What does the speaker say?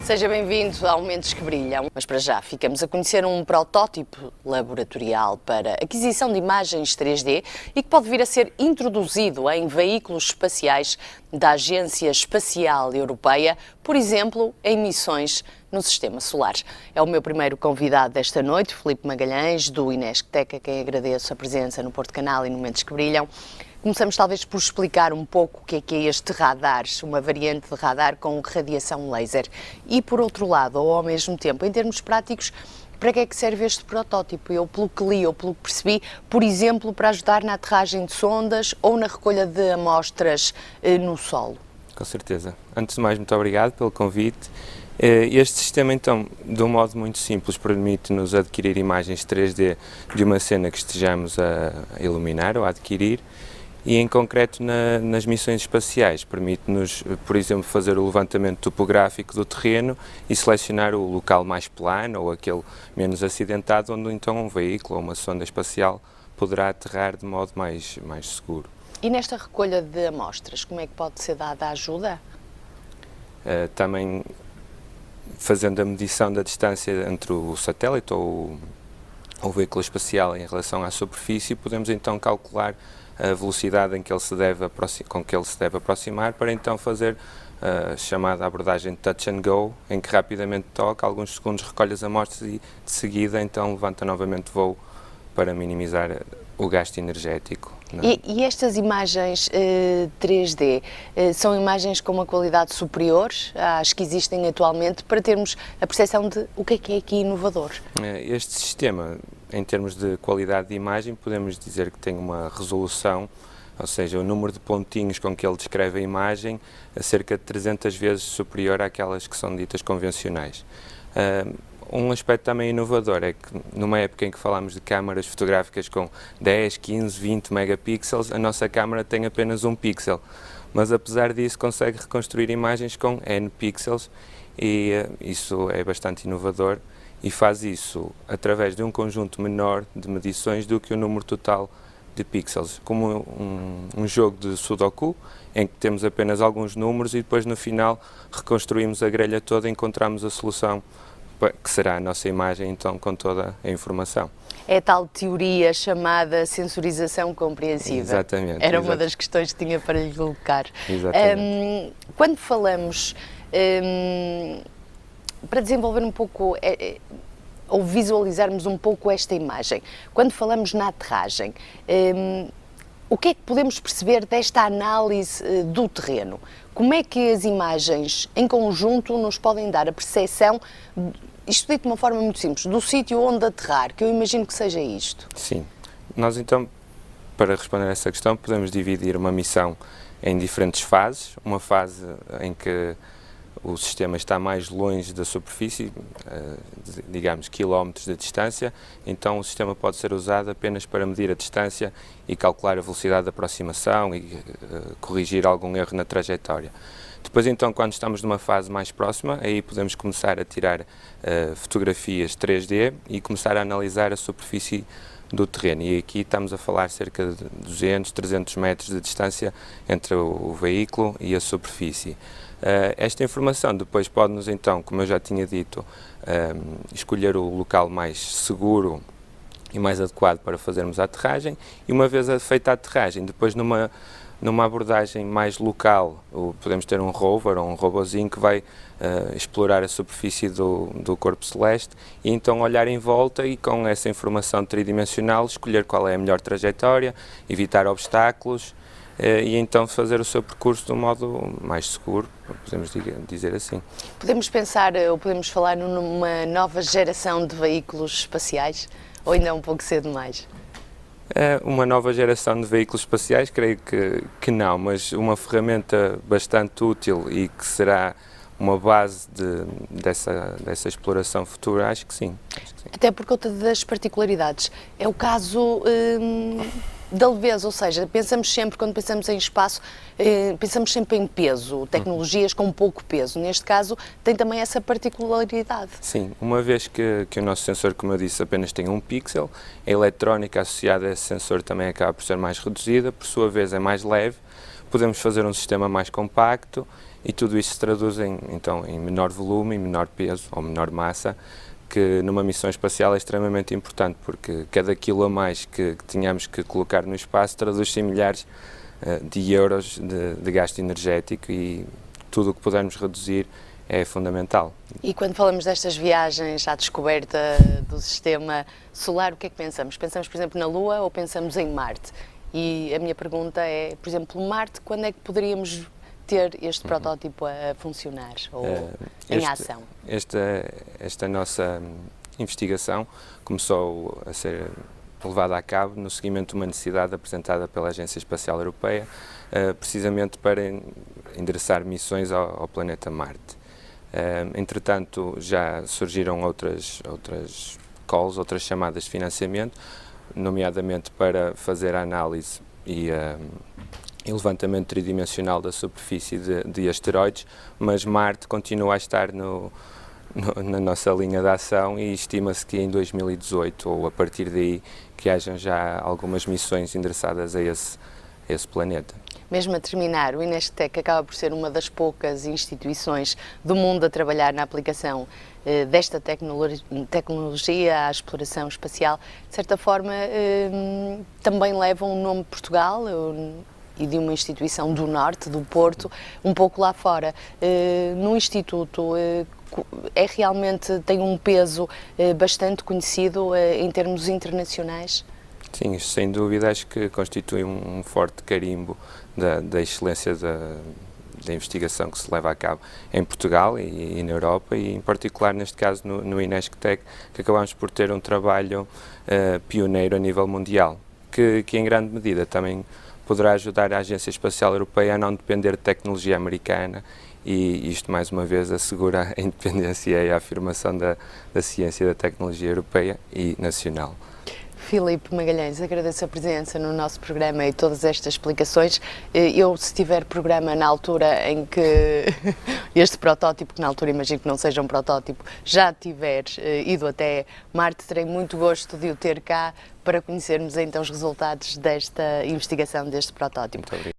Seja bem-vindo ao Mentes que Brilham. Mas para já ficamos a conhecer um protótipo laboratorial para aquisição de imagens 3D e que pode vir a ser introduzido em veículos espaciais da Agência Espacial Europeia, por exemplo, em missões no Sistema Solar. É o meu primeiro convidado desta noite, Filipe Magalhães, do Inesctec, a quem agradeço a presença no Porto Canal e no Mentes que Brilham. Começamos talvez por explicar um pouco o que é este radar, uma variante de radar com radiação laser. E por outro lado, ou ao mesmo tempo, em termos práticos, para que é que serve este protótipo? Eu, pelo que li ou pelo que percebi, por exemplo, para ajudar na aterragem de sondas ou na recolha de amostras no solo. Com certeza. Antes de mais, muito obrigado pelo convite. Este sistema, então, de um modo muito simples, permite-nos adquirir imagens 3D de uma cena que estejamos a iluminar ou a adquirir. E, em concreto, nas missões espaciais, permite-nos, por exemplo, fazer o levantamento topográfico do terreno e selecionar o local mais plano ou aquele menos acidentado, onde então um veículo ou uma sonda espacial poderá aterrar de modo mais seguro. E nesta recolha de amostras, como é que pode ser dada a ajuda? Também fazendo a medição da distância entre o satélite ou o veículo espacial em relação à superfície, podemos então calcular a velocidade com que ele se deve aproximar para então fazer a chamada abordagem touch and go, em que rapidamente toca, alguns segundos recolhe as amostras e de seguida então levanta novamente voo para minimizar o gasto energético. E estas imagens 3D são imagens com uma qualidade superior às que existem atualmente para termos a percepção de o que é aqui inovador? Este sistema, em termos de qualidade de imagem, podemos dizer que tem uma resolução, ou seja, o número de pontinhos com que ele descreve a imagem é cerca de 300 vezes superior àquelas que são ditas convencionais. Um aspecto também inovador é que, numa época em que falamos de câmaras fotográficas com 10, 15, 20 megapixels, a nossa câmara tem apenas 1 pixel, mas apesar disso consegue reconstruir imagens com N pixels e isso é bastante inovador e faz isso através de um conjunto menor de medições do que o número total de pixels, como um jogo de Sudoku, em que temos apenas alguns números e depois no final reconstruímos a grelha toda e encontramos a solução que será a nossa imagem, então, com toda a informação. É a tal teoria chamada sensorização compreensiva. Exatamente. Era uma das questões que tinha para lhe colocar. Exatamente. Quando falamos, para desenvolver um pouco, ou visualizarmos um pouco esta imagem, quando falamos na aterragem, o que é que podemos perceber desta análise do terreno? Como é que as imagens em conjunto nos podem dar a percepção, isto dito de uma forma muito simples, do sítio onde aterrar, que eu imagino que seja isto? Sim. Nós então, para responder a essa questão, podemos dividir uma missão em diferentes fases. Uma fase em que o sistema está mais longe da superfície, digamos quilómetros de distância, então o sistema pode ser usado apenas para medir a distância e calcular a velocidade de aproximação e corrigir algum erro na trajetória. Depois então, quando estamos numa fase mais próxima, aí podemos começar a tirar fotografias 3D e começar a analisar a superfície do terreno, e aqui estamos a falar cerca de 200, 300 metros de distância entre o veículo e a superfície. Esta informação depois pode-nos então, como eu já tinha dito, escolher o local mais seguro e mais adequado para fazermos a aterragem, e uma vez feita a aterragem, depois numa abordagem mais local, podemos ter um rover ou um robozinho que vai explorar a superfície do corpo celeste e então olhar em volta e com essa informação tridimensional escolher qual é a melhor trajetória, evitar obstáculos e então fazer o seu percurso de um modo mais seguro, podemos dizer assim. Podemos pensar ou podemos falar numa nova geração de veículos espaciais ou ainda é um pouco cedo demais? Uma nova geração de veículos espaciais, creio que não, mas uma ferramenta bastante útil e que será uma base dessa exploração futura, acho que sim. Até por conta das particularidades. É o caso da leveza, ou seja, pensamos sempre, quando pensamos em espaço, pensamos sempre em peso, tecnologias com pouco peso. Neste caso, tem também essa particularidade. Sim, uma vez que o nosso sensor, como eu disse, apenas tem 1 pixel, a eletrónica associada a esse sensor também acaba por ser mais reduzida, por sua vez é mais leve, podemos fazer um sistema mais compacto e tudo isso se traduz então, em menor volume, em menor peso ou menor massa, que numa missão espacial é extremamente importante, porque cada quilo a mais que tínhamos que colocar no espaço traduz-se em milhares de euros de gasto energético, e tudo o que pudermos reduzir é fundamental. E quando falamos destas viagens à descoberta do sistema solar, o que é que pensamos? Pensamos, por exemplo, na Lua ou pensamos em Marte? E a minha pergunta é, por exemplo, Marte, quando é que poderíamos ter este protótipo a funcionar ou em ação? Esta nossa investigação começou a ser levada a cabo no seguimento de uma necessidade apresentada pela Agência Espacial Europeia, precisamente para endereçar missões ao planeta Marte. Entretanto, já surgiram outras calls, outras chamadas de financiamento, nomeadamente para fazer a análise e levantamento tridimensional da superfície de asteroides, mas Marte continua a estar na nossa linha de ação, e estima-se que em 2018, ou a partir daí, que hajam já algumas missões endereçadas a esse planeta. Mesmo a terminar, o Inestec acaba por ser uma das poucas instituições do mundo a trabalhar na aplicação desta tecnologia à exploração espacial. De certa forma, também leva um nome de Portugal e de uma instituição do Norte, do Porto, um pouco lá fora. No Instituto, tem um peso bastante conhecido em termos internacionais? Sim, isso sem dúvida acho que constitui um forte carimbo da excelência da investigação que se leva a cabo em Portugal e na Europa, e em particular neste caso no Inestec, que acabamos por ter um trabalho pioneiro a nível mundial, que em grande medida também poderá ajudar a Agência Espacial Europeia a não depender de tecnologia americana, e isto mais uma vez assegura a independência e a afirmação da ciência e da tecnologia europeia e nacional. Filipe Magalhães, agradeço a presença no nosso programa e todas estas explicações. Eu, se tiver programa na altura em que este protótipo, que na altura imagino que não seja um protótipo, já tiver ido até Marte, terei muito gosto de o ter cá para conhecermos então os resultados desta investigação deste protótipo. Muito obrigado.